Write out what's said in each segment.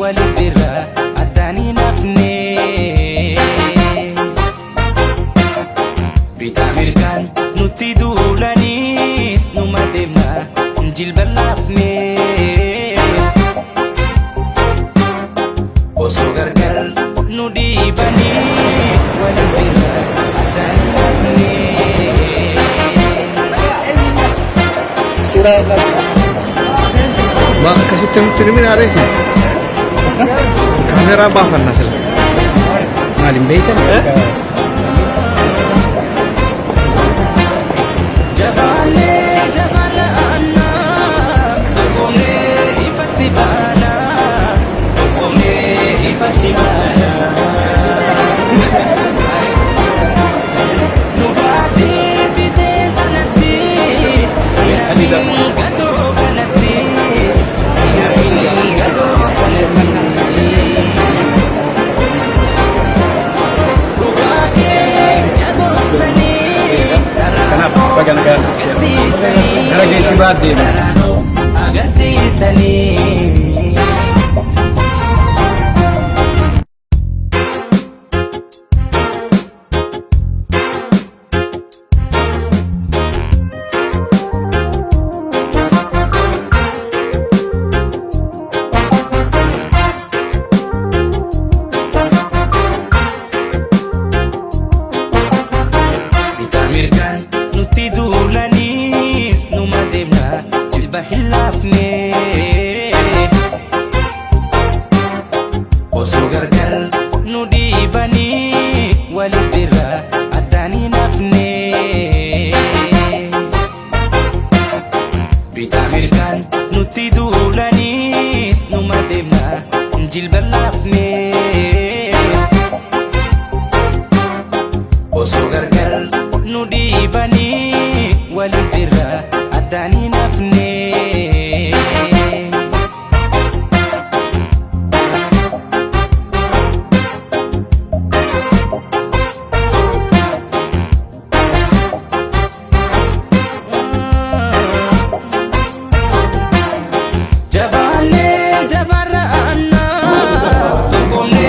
walirra addaanii nafne bitaa mirgaan nutti duulanis numa deemna jilballaafne osoo gargar nu dhiibanii walirra addaanii nafne Ma kasih termin ada sih? Kamera bahkan nasel. Ngalim beca. Jabale jabala anna, tokone ifatibana, tokone ifatibana. Nubasi fite sanati, gato kanati. Kenapa? Bagian kan? Lagi ibadah. Agar sisani. Mirkan nuti dulanis numa demna jilba hilafne oso gargar nu dibani walirra adani nafne bita mirkan nuti dulanis numa demna jilba lafne oso gargar nudi bani walirra adani nafne jabale jabara anna tokone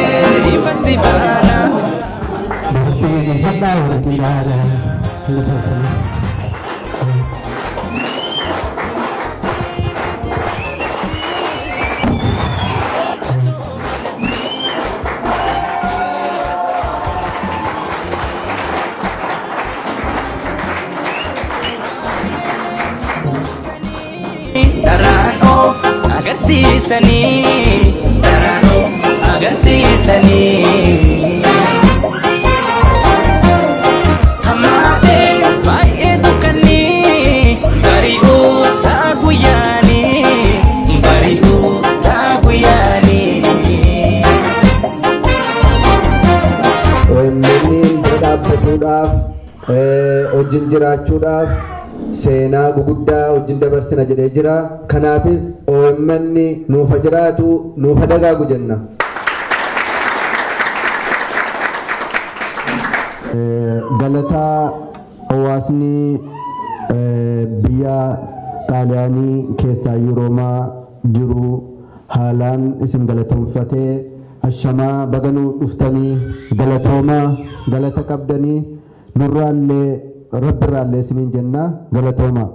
ifatibana Daran of agar sisani, daran of agar sisani. Hamate bai edukani, bariu taguyani, bariu taguyani. Menin berdabbatuudhaaf wajjin jiraachuudhaaf seenaa guguddaa wajjin dabarsina jedhee jira. Kanaafis OMN nuufa jiraatu nuufa dagaagu jenna. Galataa hawaasni biyya Xaaliyaanii keessaa Roomaa jiru haalaan isin galateeffatee ashamaa baganuu dhuftanii galatoomaa galata qabdanii nurraallee rabbirraallee isiniin jenna galatoomaa.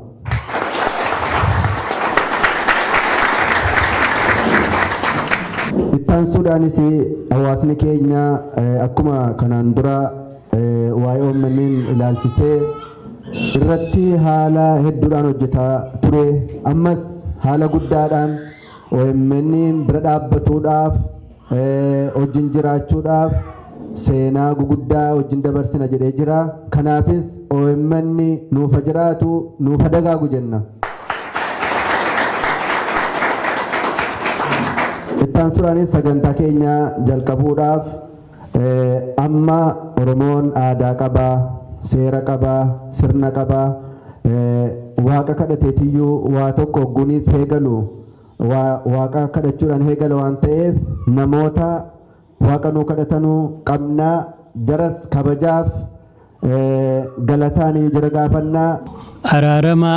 Ittaan Sudaanis hawaasni keenya akkuma kanaan dura waa'ee OMN'n ilaalchisee irratti haala hedduudhaan hojjetaa ture. Ammas haala guddaadhaan OMN bira dhaabbatuudhaaf wajjin jiraachuudhaaf seenaa guguddaa wajjin dabarsina jedhee jira. Kanaafis OMN nuufa jiraatu nuufa dagaagu jenna. Ittaan Sudaanis sagantaa keenya jalqabuudhaaf amma Oromoon aadaa qabaa, seera qabaa, sirna qabaa, waaqa kadhateetiyyuu waa tokko hogguniif heegalu waaqa kadhachuudhaan heegala waan ta'eef namoota waaqa nuu kadhatanuu qabnaa jaras kabajaaf galataanii jira gaafannaa. Araarama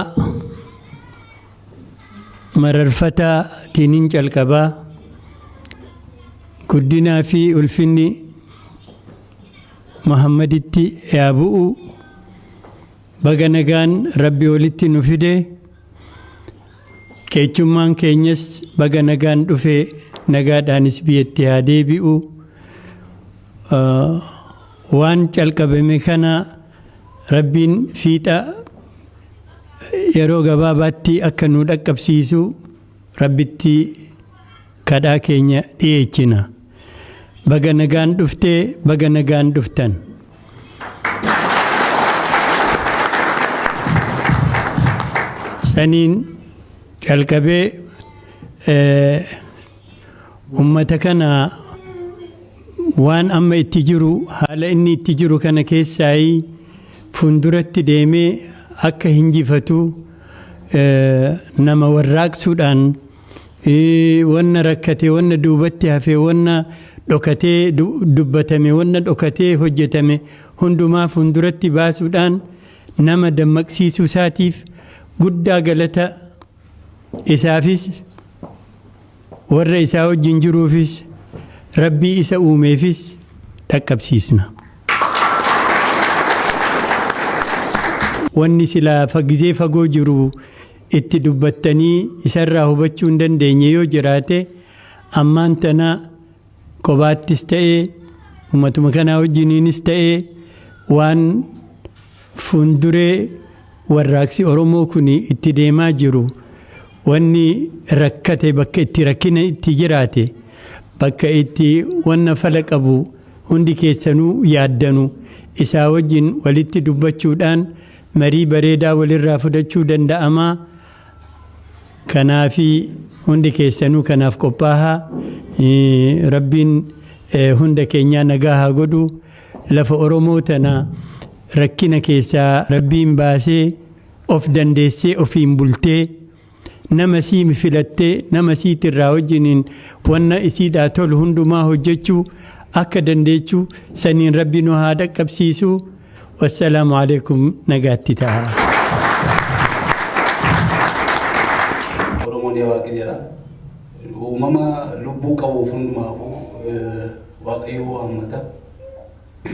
mararfata tinin calqabaa guddinaa fi ulfinni Muhammaditti yaa bu'u. Baga nagaan Rabbi walitti nu fide, keechummaan keenyas baga nagaan dhufe nagaadhaanis biyyatti haa deebi'u. Waan calqabame kana Rabbiin fiixa yeroo gabaabaatti akka nu dhaqqabsiisu Rabbitti kadhaa keenya dhiyeechina. Baga nagaan dhuftee, baga nagaan dhuftan. Saniin calqabee ummata kana waan amma itti jiru, haala inni itti jiru kana keessaa fuulduratti deemee akka hinjifatu nama warraaqsuudhaan wanna rakkate, wanna duubatti hafe, wanna dhokatee dubbatame, wanna dhokatee hojjetame hundumaa fuulduratti baasuudhaan nama dammaqsiisuu isaatiif guddaa galata isaafis warra isaa wajjin jiruufis Rabbii isa uumeefis dhaqqabsiisna. Wanni silaa gizee fagoo jiru itti dubbattanii isarraa hubachuu hin dandeenye yoo jiraate ammaan tana kophaattis ta'ee ummatuma kanaa wajjiniinis ta'ee waan fuulduree warraaqsi Oromoo kun itti deemaa jiru, wanni rakkate bakka itti rakkina itti jiraate, bakka itti wanna fala qabu hundi keessanuu yaaddanu isaa wajjin walitti dubbachuudhaan marii bareedaa walirraa fudhachuu danda'amaa. Kanaafi hundi keessanuu kanaaf qophaahaa. Rabbiin hunda keenyaa nagaa haa godhu. Lafa Oromoo tana rakkina keessaa Rabbiin baasee of dandeessee ofiin bultee nama sii filattee nama siitirraa wajjiniin wanna isiidhaa tolu hundumaa hojjechuu akka dandeechuu saniin Rabbi nu haa dhaqqabsiisu. Wassalaamu alaikum, nagaatti ta'a. Oromoon yaa Waaqayyoodha. Uumama lubbuu qabuuf hundumaafuu Waaqayyo waammata.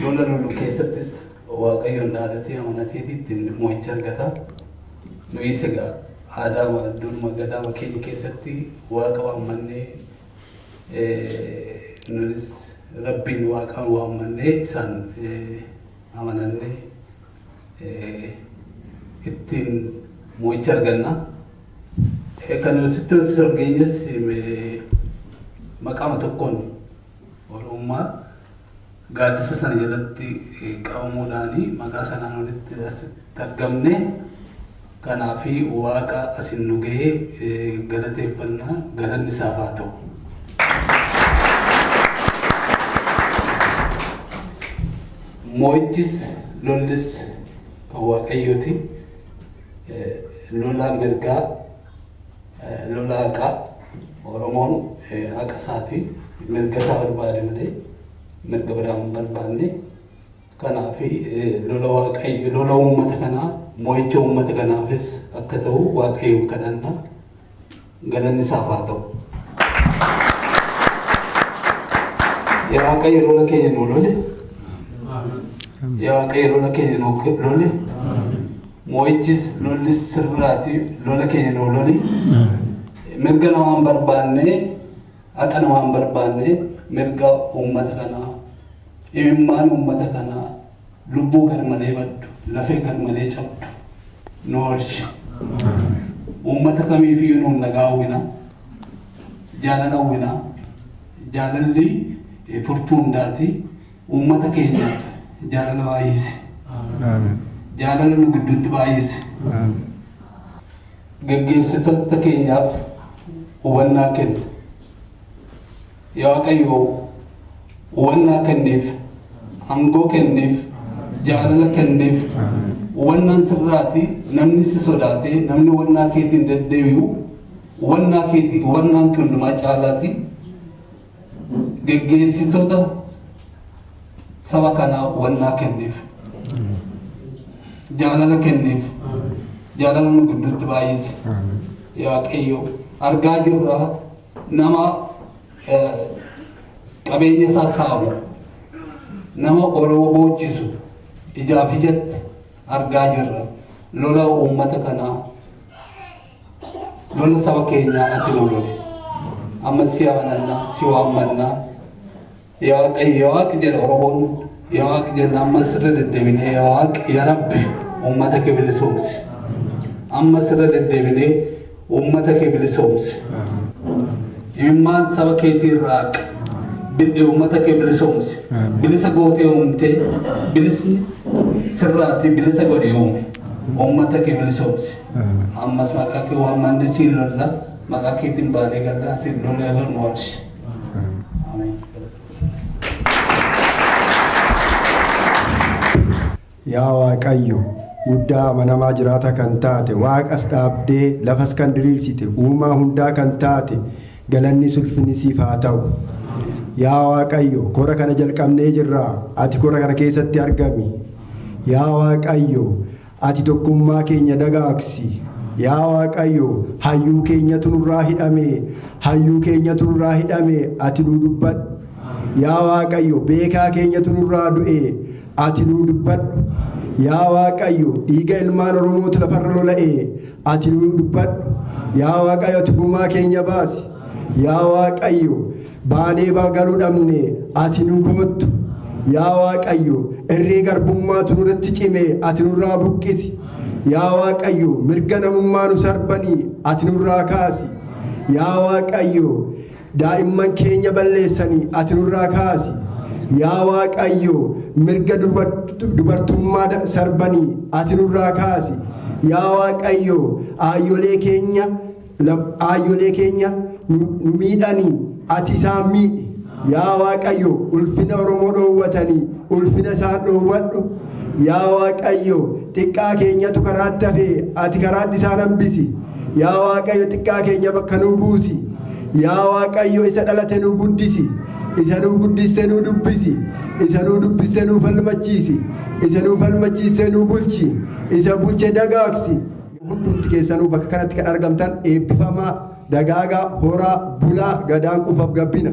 Lola lolu keessattis Waaqayyoon dhaadatee amanateetitti mo'icha argata. Nuyis egaa aadaa duruma gadaa keenya keessatti Waaqa waammannee nunis Rabbiin Waaqaan waammannee isaan amanannee ittiin mo'icha arganna. Kan nuti argeenyas maqaama tokkoon Oromummaa gaaddisa sana jalatti qabamuudhaanii maqaa sanaan walitti asitti argamne. Kanaafi Waaqa asin nu gahee galateeffannaa, galanni isaaf haa ta'u. Mo'ichis lollis Waaqayyooti. Lola mirgaa, lola haqaa. Oromoon haqa isaati. Mirga isaa barbaade malee mirga biraa hin barbaanne. Kanaafi lola Waaqayyo, lola uummata kanaa, mo'icha uummata kanaafis akka ta'u Waaqayyoon kadhanna. Galanni isaaf haa ta'u. Yaa Waaqayyo lola keenya nuu lole. Yaa Waaqayyo lola keenya nuu lole. Mo'ichis lollis sirraati lola keenya nuu lole. Mirga namaan barbaanne, haqa namaan barbaanne, mirga uummata kanaa, imimmaan uummata kanaa, lubbuu garmalee baddu, lafee garmalee cabdu nu oolchi. Uummata kamiifiyyuu nuun nagaa hawwina, jaalala hawwina. Jaalalli furtuu hundaati. Uummata keenyaaf jaalala baay'ise. Jaalala nu gidduutti baay'ise. Gaggeessitoota keenyaaf hubannaa kenna. Yaa Waaqayyo hubannaa kenneef, aangoo kenneef, jaalala kenneef. Hubannaan sirraati. Namni si sodaatee, namni hubannaa keetiin deddeebi'u, hubannaan hundumaa caalaati. Gaggeessitoota saba kanaa hubannaa kenneef, jaalala kenneef, jaalala nu gidduutti baay'ise. Yaa Waaqayyo argaa jirra nama qabeenya isaa saamu nama Oromoo boojjisu ijaaf ijatti argaa jirra. Lola uummata kanaa lola saba keenyaa ati lolole amma si amanannaa si waammannaa yaa Waaqayyo jedha Oromoon yaa Waaqi jenna amma sirra deddeebinee yaa Waaqi yaa Rabbi uummata kee bilisoomsi amma sirra deddeebinee uummata kee bilisoomsi imimmaan saba keetii raaq uummata kee bilisoomsi bilisa gootee uumtee bilisni sirraati bilisa godhee uume uummata kee bilisoomsi ammas maqaa kee waammanne siin lolla maqaa keetiin baanee galla ati lola irra nu oolchi. Ameen. Yaa Waaqayyo guddaa amanamaa jiraata kan taate waaqas dhaabdee lafas kan diriirsite uumaa hundaa kan taate galanni ulfinni siif haa ta'u. Yaa Waaqayyo kora kana jalqabnee jirra ati kora kana keessatti argami. Yaa Waaqayyo ati tokkummaa keenya dagaaksi. Yaa Waaqayyo hayyuu keenyatu nurraa hidhame ati nuu dubbadhu. Yaa Waaqayyo beekaa keenyatu nurraa du'e ati nuu dubbadhu. Yaa Waaqayyo dhiiga ilmaan Oromootu lafarra lola'e ati nuu dubbadhu. Yaa Waaqayyo ati gumaa keenya baasi. Yaa Waaqayyo baanee galuu dhabne ati nuu koottu. Yaa Waaqayyo irree garbummaatu nurratti cime ati nurraa buqqisi. Yaa Waaqayyo mirga namummaa nu sarbanii ati nurraa kaasi. Yaa Waaqayyo daa'imman keenya balleessanii ati nurraa kaasi. Yaa Waaqayyo mirga dubartummaa sarbanii ati nurraa kaasi. Yaa Waaqayyo aayyolee keenya nu miidhanii ati isaan miidhi. Yaa Waaqayyo ulfina Oromoo dhoowwatanii ulfina isaan dhoowwadhu. Yaa Waaqayyo xiqqaa keenyatu karaatti hafee ati karaatti isaan hambisi. Yaa Waaqayyo xiqqaa keenya bakka nuu buusi. Yaa Waaqayyo isa dhalate nuu guddisi. Isa nuu guddiste nuu dubbisi. Isa nuu dubbiste nuu falmachiisi. Isa nuu falmachiiste nuu bulchi. Isa bulche dagaaksi. Hundumti keessanuu bakka kanatti kan argamtan eebbifamaa dagaagaa horaa bulaa gadaan qufaaf gabbina.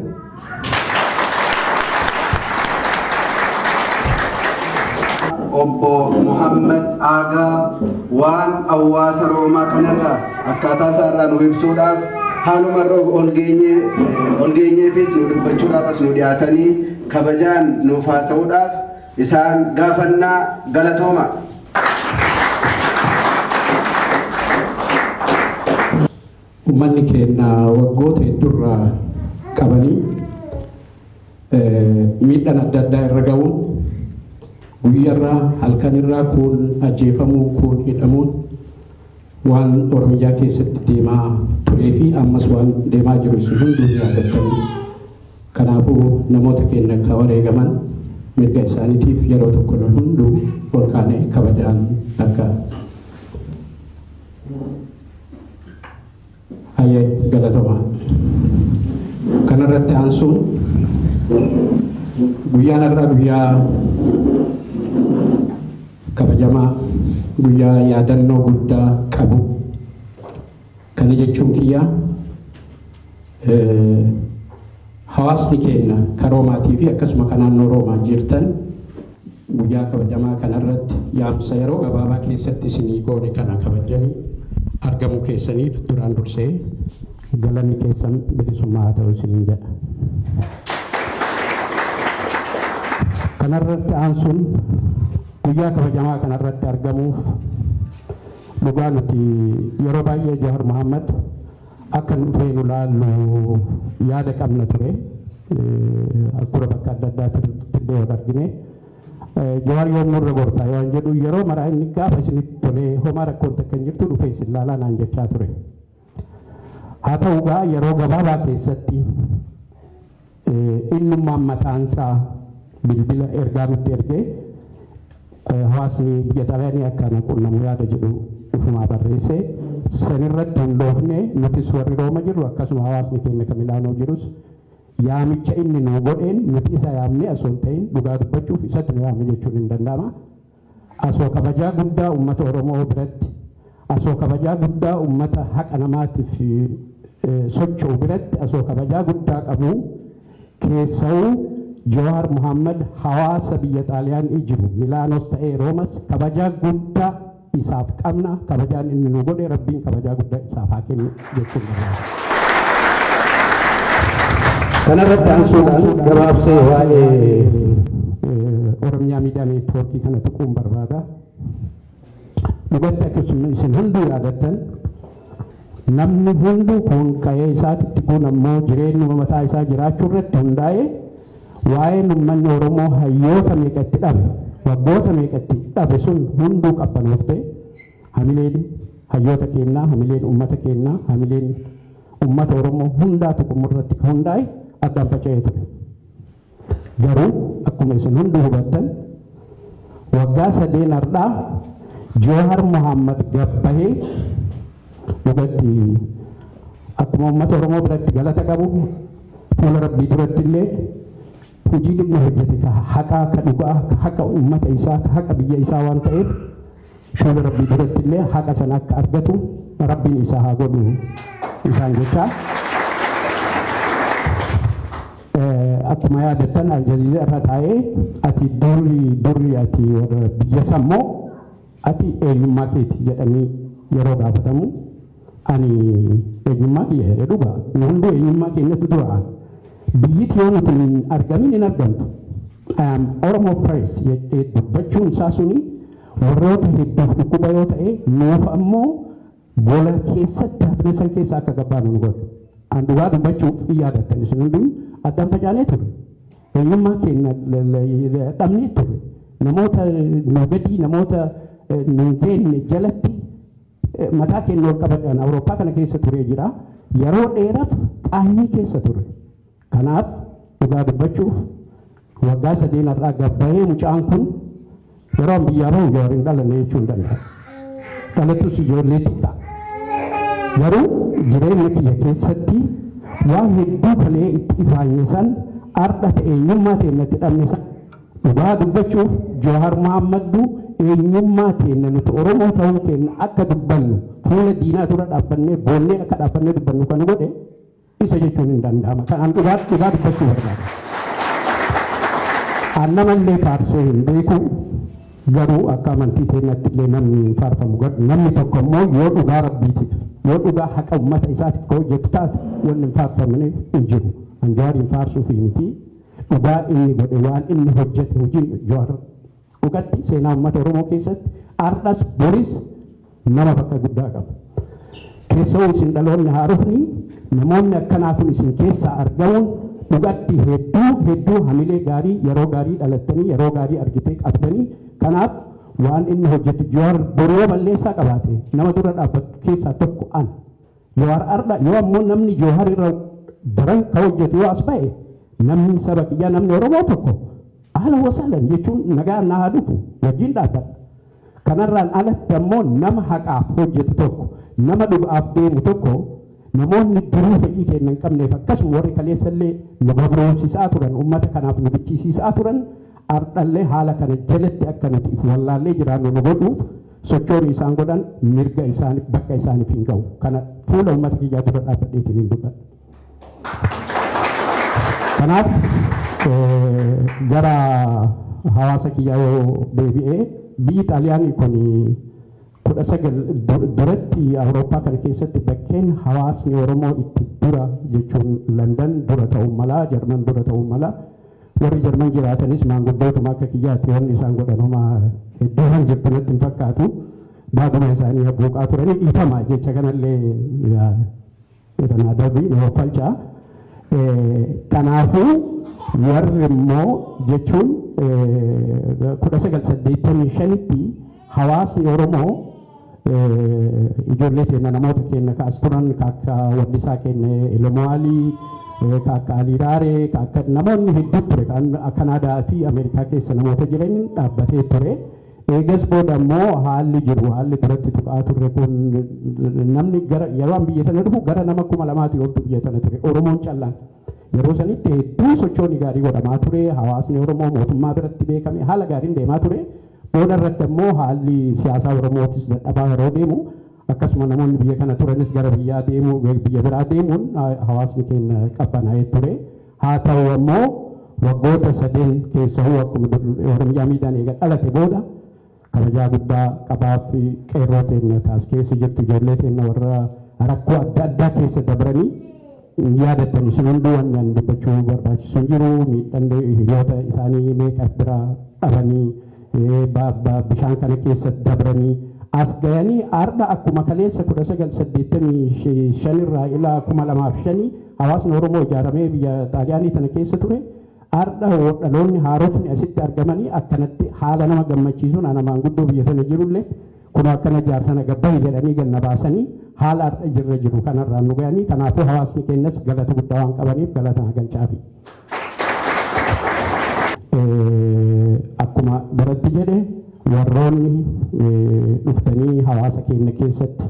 Obbo Muhammad Aagaa waan hawaasa Roomaa kanarraa akkaataa isaarraa nu ibsuudhaaf haalumarra ol geenyeefis nu dubbachuudhaaf as nu dhiyaatanii kabajaan nuuf haasa'uudhaaf isaan gaafannaa galatooma. Uummanni keenya waggoota hedduurraa qabanii miidhaan adda addaa irra ga'uun guyyarraa halkanirraa kun ajjeefamuun kun hidhamuun waan Oromiyaa keessatti deemaa turee fi ammas waan deemaa jiru sun hunduu yaadatamuu. Kanaafuu namoota keenya akka wareegaman mirga isaaniitiif yeroo tokko hunduu ol kaanee kabajaan akka hayyee galatooma. Kanarratti aansuun guyyaan irraa guyyaa kabajamaa guyyaa yaadannoo guddaa qabu. Kana jechuun kiyya hawaasni keenya Roomaatii fi akkasuma kan naannoo Roomaa jirtan guyyaa kabajamaa kanarratti yaamsa yeroo gabaabaa keessatti isinii goone kana kabajanii argamuu keessaniif duraan dursee galanni keessan bilisummaa haa ta'u isiniin jedha. Kanarratti aansuun guyyaa kabajamaa kanarratti argamuuf dhugaa nuti yeroo baay'ee Jawaar Mohaammed akka nu dhufee nu laallu yaada qabna ture. As dura bakka adda addaatti illee wal argine. Jawaar yommuu irra gortaa waan jedhu yeroo maraa inni gaafa isinitti tolee homaa rakkoon takka hin jirtu dhufee isin laalaa naan jechaa ture. Haa ta'ugaa yeroo gabaabaa keessatti innummaan mataansaa bilbila ergaa nutti ergee hawaasni biyya Xaaliyaanii akkana qunnamu yaada jedhu ufumaa barreessee sanirratti hundoofne nutis warri Rooma jirru akkasuma hawaasni keenya kan Milaanoo jirus yaamicha inni nuu godheen nuti isa yaamne asoo hin ta'in dhugaa dubbachuuf isatti nu yaame jechuun hin danda'ama. Asoo kabajaa guddaa uummata Oromoo biratti asoo kabajaa guddaa uummata haqa namaatiif socho'u biratti asoo kabajaa guddaa qabu keessa'uu Jawaar Muhammad hawaasa biyya Xaaliyaan jiru Milaanos ta'ee Roomas kabajaa guddaa isaaf qabna. Kabajaan inni nu godhe Rabbiin kabajaa guddaa isaaf haa kennu jechuun barbaada. Kanarratti aansuudhaan gabaabsee waa'ee Oromiyaa Miidiyaa Neetwoorkii kana tuquun barbaada. Dhugatti akkasuma isin hunduu yaadattan namni hunduu kun ka'ee isaatti kun ammoo jireenya mataa isaa jiraachuu irratti hundaa'ee waa'een uummanni Oromoo hayyoota meeqatti dhabe waggoota meeqatti dhabe sun hunduu qabbanoofte hamileen hayyoota keenyaa hamileen uummata keenyaa hamileen uummata Oromoo hundaa tuqumurratti hundaa'e addaan faca'ee ture. Garuu akkuma isin hunduu hubattan waggaa 3 har'aa Jawaar Muhammad gabbahee dhugatti akkuma uummata Oromoo biratti galata qabu fuula Rabbii duratti illee hojii dhimma hojjete ka haqaa ka dhugaa ka haqa uummata isaa ka haqa biyya isaa waan ta'eef fuula Rabbii duratti illee haqa sana akka argatu Rabbiin isaa haa godhu isaan jechaa. Akkuma yaadattan Aljaziizaa irra taa'ee ati durri ati biyya sammoo ati eenyummaa keeti jedhanii yeroo gaafatamu ani eenyummaa kiyya jedhe dhugaa hunduu eenyummaa keenyatti dura biyyiti yoo nuti argamin hin argamtu. Oromoo first jedhee dubbachuun isaa suni warroota hedduuf dhukkuba yoo ta'e nuuf ammoo gola keessatti hafne san keessa akka gabbaanu nu godhu. An dhugaa dubbachuuf yaadattan isin hunduu addaan facaanee ture. Eenyummaa keenya dhabnee ture. Namoota nugadii namoota nungeenye jalatti mataa keenya ol qabadhaan Awurooppaa kana keessa turee jira. Yeroo dheeraaf qaanii keessa ture. Kanaaf dhugaa dubbachuuf waggaa 3 har'aa gabbahee mucaan kun yeroo biyyaa bahu Jawaar hin dhalanne jechuu hin danda'a. Dhalattus ijoollee xiqqaa. Garuu jireenya kiyya keessatti waan hedduu kalee itti ifaanye san har'a eenyummaa keenyatti dhabne san dhugaa dubbachuuf Jawaar Muhammaddu eenyummaa keenya nuti Oromoo ta'uu keenya akka dubbannu fuula diinaa dura dhaabbannee boollee akka dhaabbannee dubbannu kan godhe isa jechuun hin danda'ama. Kanaan dhugaa dubbachuu barbaada. Annamallee faarsee hin beeku garuu akka amantii keenyatti illee namni hin faarfamu namni tokko immoo yoo dhugaa Rabbiitiif yoo dhugaa haqa uummata isaatiif ka hojjetu taate wanni hin faarfamne hin jiru. An Jawaariin faarsuuf miti dhugaa inni godhe waan inni hojjete hojiin Jawaar dhugatti seenaa uummata Oromoo keessatti har'as boris nama bakka guddaa qaba. Keessoo isin dhaloonni haarofni namoonni akkanaa kun isin keessaa argamuun dhugatti hedduu hamilee gaarii yeroo gaarii dhalattanii yeroo gaarii argitee qabdanii kanaaf waan inni hojjetu Jawaar boroo balleessaa qabaate nama dura dhaabbatu keessaa tokko an Jawaar arda yoo ammoo namni Jawaar irra daran ka hojjetu yoo as ba'e namni saba kiyyaa namni Oromoo tokko haala wasaalan jechuun nagaa naa haa dhufu wajjin dhaabbata. Kanarraan alatti ammoo nama haqaaf hojjetu tokko nama dhugaaf deemu tokko namoonni duruu fedhii keenya hin qabneef akkasuma warri kaleessallee nu gabroomsisaa turan uummata kanaaf nu bichisiisaa turan ardhallee haala kana jalatti akka nuti if wallaallee jiraannu nu godhuuf sochoon isaan godhan mirga isaaniif bakka isaaniif hin ga'u. Kana fuula uummata kiyyaa dura dhaabbadheetiin hin dubbadhu. Kanaaf gara hawaasa kiyyaa yoo deebi'ee biyyi Xaaliyaanii kun 19 duratti Awurooppaa kana keessatti bakkeen hawaasni Oromoo itti dura jechuun London dura ta'uu mala Jarman dura ta'uu mala warri Jarman jiraatanis maanguddootuma akka kiyyaatti wanni isaan godhan homaa iddoo kan jirtu natti hin fakkaatu baaduma isaanii abbuuqaa turanii dhiifama jecha kanallee jedhanaa darbii nama falchaa. Kanaafuu warri immoo jechuun 1985tti hawaasni Oromoo ijoollee keenya namoota keenya kaas turan akka wallisaa keenya Elemo'aalii akka Aliiraaree akka namoonni hedduu ture kan Kanaadaa fi Ameerikaa keessa namoota jiran dhaabbatee ture. Eegas booda immoo haalli jiru haalli duratti tuqaa turre kun namni gara yeroo biyya tana dhufu gara nama 2,000 oltu biyya tana ture Oromoon callaan yeroo sanitti hedduu sochoonni gaarii godhamaa ture hawaasni Oromoo mootummaa biratti beekame haala gaariin deemaa ture. Booda irratti immoo haalli siyaasaa Oromootis dadhabaa yeroo deemu akkasuma namoonni biyya kana turanis gara biyya biraa deemuun hawaasni keenya qabbanaa'ee ture. haa ta'u ammoo waggoota sadeen keessahuu akkuma Oromiyaa miidhaan eega dhalate booda kabajaa guddaa qabaa fi qeerroo teenya taas keessa jirtu ijoollee teenya warra rakkoo adda addaa keessa dabranii yaadatan isin hunduu waan dubbachuu barbaachisu jiru miidhaan hiriyoota isaanii meeqaaf bira dhabanii bishaan kana keessa dabranii as gayanii arda akkuma kaleessa 1985 irraa ila 2005 hawaasni Oromoo ijaaramee biyya Xaaliyaanii tana keessa ture arda dhaloonni haarofni asitti argamanii akkanatti haala nama gammachiisuun ana maanguddoo biyya sana jirullee kun akkana jaarsana gabbahi jedhanii ganna baasanii haala arda jirra jiru kanarraan nu gayanii kanaafuu hawaasni keenyas galata guddaa waan qabaniif galata galchaafi. Akkuma duratti jedhe warroonni dhuftanii hawaasa keenya keessatti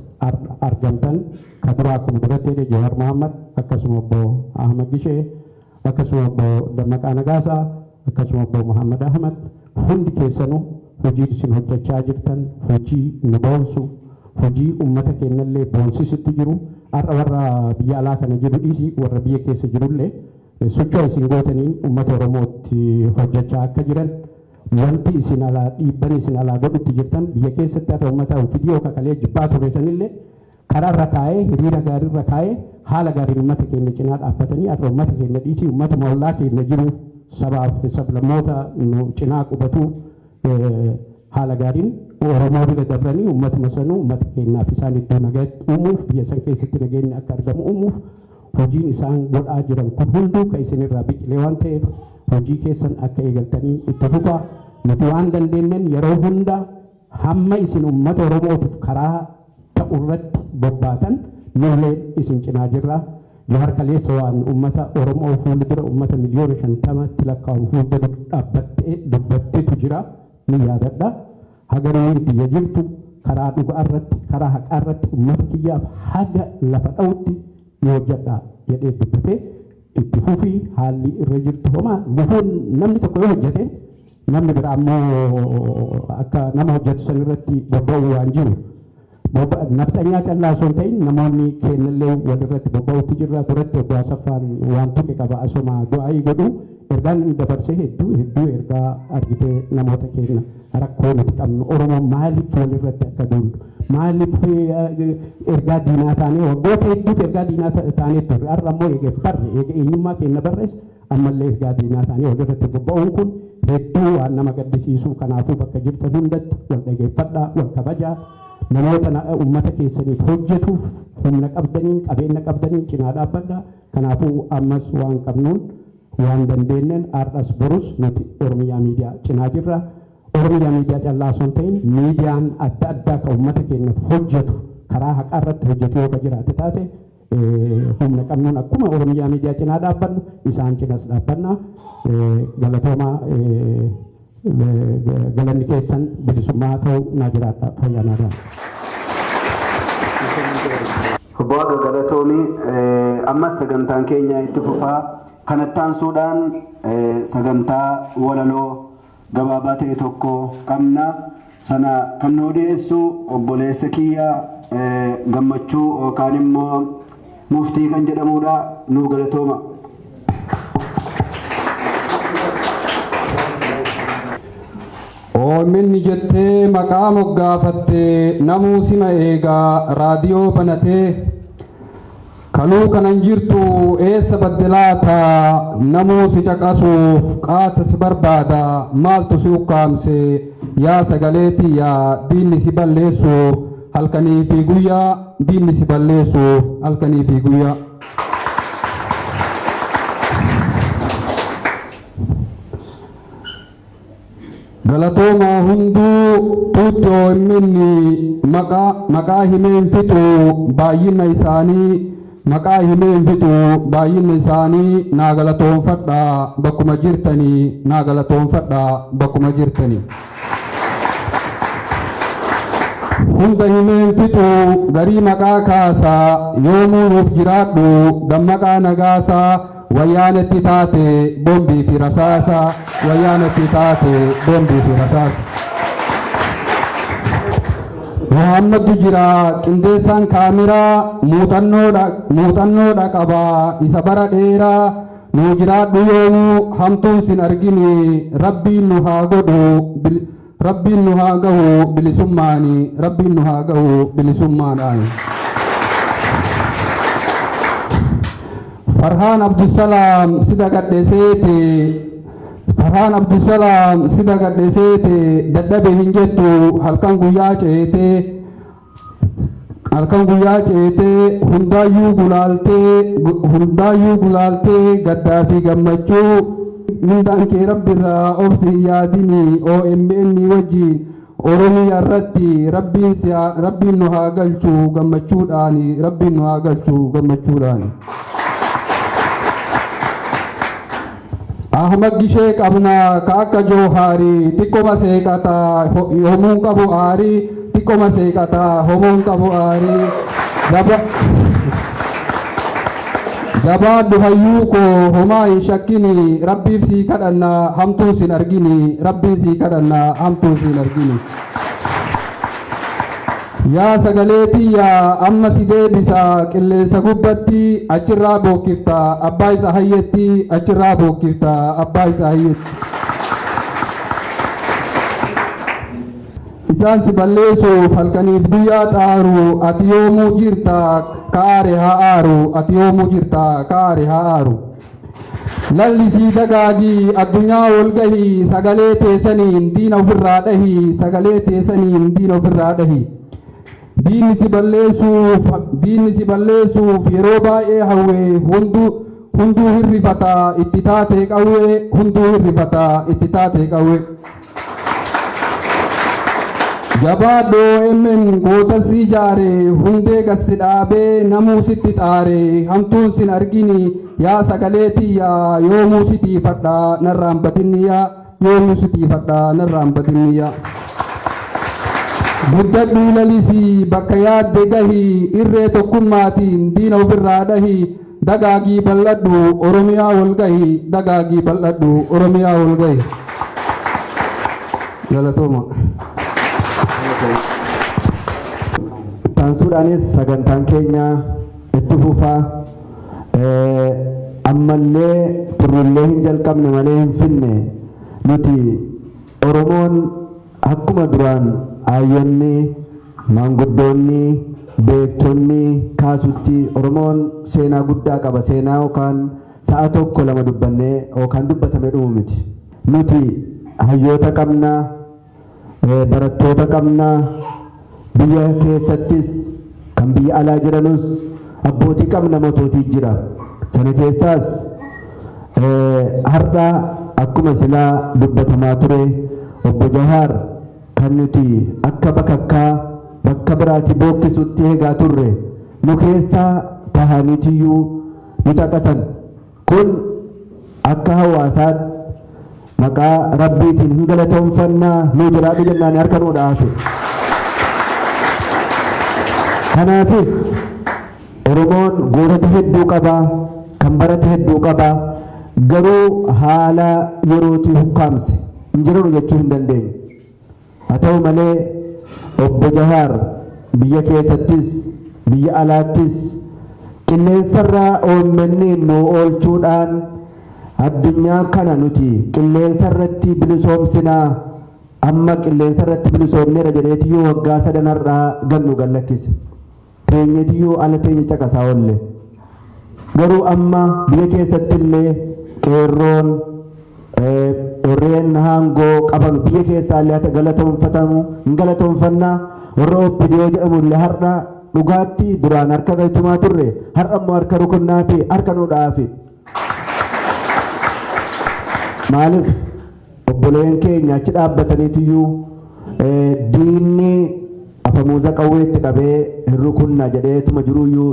argamtan kan dura akkuma duratti jedhe Jawaar Mohammad akkasuma obbo Ahmad Gishee akkasuma obbo Dammaqaa Nagaasaa akkasuma obbo Muhammad Ahmad hundi keessanuu hojii isin hojjechaa jirtan hojii nu boonsu hojii uummata keenyallee boonsisutti jiru har'a warra biyya alaa kana jiru dhiisii warra biyya keessa jirullee socho'a isin gootaniin uummata Oromootti hojjechaa akka jiran wanti isin alaa dhiibban isin alaa godhutti jirtan biyya keessatti har'a uummata fidiyoo kakalee jibbaa ture sanillee karaarra kaa'ee hiriira gaariirra kaa'ee haala gaariin uummata keenya cinaa dhaabbatanii har'a uummata keenya dhiisii uummata mollaa keenya jiru sabaaf sablammoota nu cinaa qubatu haala gaariin Oromoo bira dabranii uummatuma sanuu uummata keenyaaf isaan iddoo nagaa uumuuf biyya san keessatti nageenyi akka argamu uumuuf hojiin isaan godhaa jiran kun hunduu kan isinirraa biqilee waan ta'eef hojii keessan akka eegaltanii itti fufaa nuti waan dandeenyen yeroo hunda hamma isin uummata Oromootiif karaa ta'u irratti bobbaatan nullee isin cinaa jirra. Jawaar kaleessa waan uummata Oromoo fuuldura uummata miliyoona 50tti lakkaa'amu fuuldura dhaabbattee dubbatteetu jira ni yaadadha. Hagaruun biyya jirtu karaa dhugaa irratti karaa haqaa irratti uummata kiyyaaf haga lafa dha'utti ni hojjedha jedhee dubbatee itti fufii haalli irra jirtu homaa gufuun namni tokko yoo hojjete namni biraa ammoo akka nama hojjetu san irratti bobba'uu waan jiru nafxanyaa callaa osoo hin ta'in namoonni keenyallee walirratti bobba'uutti jirra duratti obbo Asaffaan waan tuqe qaba asuma du'aayii godhu ergaan inni dabarsee hedduu ergaa argitee namoota keenya rakkoo nuti qabnu Oromoo maaliif walirratti akka duulu maaliif ergaa diinaa taanee waggoota hedduuf ergaa diinaa taanee turre har'a ammoo eega eenyummaa keenya barrees ammallee ergaa diinaa taanee walirratti bobba'uun kun hedduu waan nama gaddisiisuu kanaafuu bakka jirtan hundatti wal dhageeffadhaa wal kabajaa namoota uummata keessaniif hojjetuuf humna qabdanii qabeenya qabdanii cinaa dhaabbadhaa kanaafuu ammas waan qabnuun waan dandeenyen har'as borus nuti Oromiyaa miidiyaa cinaa jirra. Oromiyaa miidiyaa callaa osoo hin ta'in miidiyaan adda addaa kan uummata keenyaaf hojjetu karaa haqaa irratti hojjetu yoo jiraate taate humna qabnuun akkuma Oromiyaa miidiyaa cinaa dhaabbannu isaan cinas dhaabbanna galatoomaa galanni keessan bilisummaa ta'uu naa jiraadha fayyaanaadhaan. Obbo Waaqa galatoomii ammas sagantaan keenya itti fufaa kanattaan suudhaan sagantaa walaloo gabaabaa ta'e tokko qabna sana kan nu dhiyeessu obboleessa kiyya gammachuu yookaan immoo muftii kan jedhamudha nu galatooma. Oominni jettee maqaa moggaafattee namuu sima eegaa raadiyoo banatee kanuu kanan jirtu eessa baddelaata namuu si caqasuuf qaata si barbaada maaltu si ukkaamse yaa sagaleeti yaa diinni si balleessuuf halkanii fi guyyaa diinni si balleessuuf halkanii fi guyyaa. Galatooma hunduu tuuttoo inni maqaa himeen fixu baay'ina isaanii maqaa himeen fixu baay'inni isaanii naa galatoonfadha bakkuma jirtanii naa galatoonfadha bakkuma jirtanii. Hunda himeen fixu garii maqaa kaasaa yoomuu nuuf jiraadhu Dammaqaa Nagaasaa wayyaanatti taate bombii fi rasaasa wayyaanatti taate bombii fi rasaasa. Muhammadu jira qindeessaan kaamiraa muuxannoodha qabaa isa bara dheeraa nuu jiraadhu yoomuu hamtuun sin argini rabbiin nu haa godhu rabbiin nu haa gahu bilisummaani rabbiin nu haa gahu bilisummaadhaan. Farhaan Abdusalaam sida gadheeseete Farhaan Abdusalaam sida gadheeseete dadhabe hin jettu halkan guyyaa ceete hundaayyuu gulaaltee gaddaa fi gammachuu mindaan kee rabbirraa obsi yaadini OMN wajjin Oromiyaa irratti rabbiin nu haa galchu gammachuudhaani rabbiin nu haa galchu gammachuudhaani. Ahmad Gishee qabna ka akka Joohaari xiqqoma seeqata homuun qabu aari xiqqoma seeqata homuun qabu aari jabaadhu hayyuu koo homaa hin shakkini rabbiif sii kadhanna hamtuu sin argini rabbiin sii kadhanna hamtuu sin argini. Yaa sagalee tiyya amma si deebisa qilleensa gubbatti achirraa bookkifta abbaa isa hayyetti achirraa bookkifta abbaa isa hayyetti. Isaan si balleessuuf halkaniif guyyaa xaaru ati yoomuu jirta kaare haa aaru ati yoomuu jirta kaare haa aaru. Lallisii dagaagii addunyaa ol gahii sagalee teessaniin diina ofirraa dhahii sagalee teessaniin diina ofirraa dhahii. Diinni si balleessuuf yeroo baay'ee hawwee hunduu hirrifata itti taatee qawwee hunduu hirrifata itti taatee qawwee. Jabaadhoo emmen gootasii jaare hundee gassi dhaabee namuu sitti xaare hamtuun sin argini yaa sagalee tiyya yoomuu sitiifadha narraan batinniya yoomuu sitiifadha narraan batinniya. Guddadhu lalisii bakka yaadde gahii irree tokkummaatiin diina ofirraa dhahii dagaagii bal'adhu Oromiyaa wal gahii dagaagii bal'adhu Oromiyaa wal gahii. Galatooma. Taansuudhaanis sagantaan keenya itti fufaa ammallee turrullee hin jalqabne malee hin finne nuti Oromoon akkuma duraan ayyonni maanguddoonni beektonni kaasutti Oromoon seenaa guddaa qaba seenaa yookaan sa'a tokko lama dubbannee yookaan dubbatame dhumu miti nuti hayyoota qabna barattoota qabna biyya keessattis kan biyya alaa jiranus abbootii qabna matootii jira sana keessaas har'a akkuma silaa dubbatamaa ture obbo Jawaar kan nuti akka bakka biraatti bookkisutti eegaa turre nu keessaa tahaniitiyyuu nu caqasan kun akka hawaasaatti maqaa rabbiitiin hin galatoomfannaa nu jiraadhu jennaan harka nuu dhaafe. Kanaafis Oromoon gootota hedduu qaba kan barate hedduu qaba garuu haala yerootii hukkaamse hin jiru jechuu hin dandeenyu. Haa ta'u malee obbo Jawaar biyya keessattis biyya alaattis qilleensarraa OMN nu oolchuudhaan addunyaa kana nuti qilleensarratti bilisoomsinaa amma qilleensarratti bilisoomneera jedheetiyyuu waggaa 3 gannu gallakkise teenyetiyyuu ala teenya caqasaa oolle garuu amma biyya keessattillee qeerroon warreen haangoo qaban biyya keessaa illee galatoonfatamu hin galatoonfannaa warra OPDO jedhamu illee har'a dhugaatti duraan harka galchumaa turre har'a immoo harka rukunnaa fi harka nuu dhaafe. Maaliif obboleen keenya achi dhaabbataniitiyyuu diinni afamuuza qawweetti qabee hin rukunna jedheetuma jiruyyuu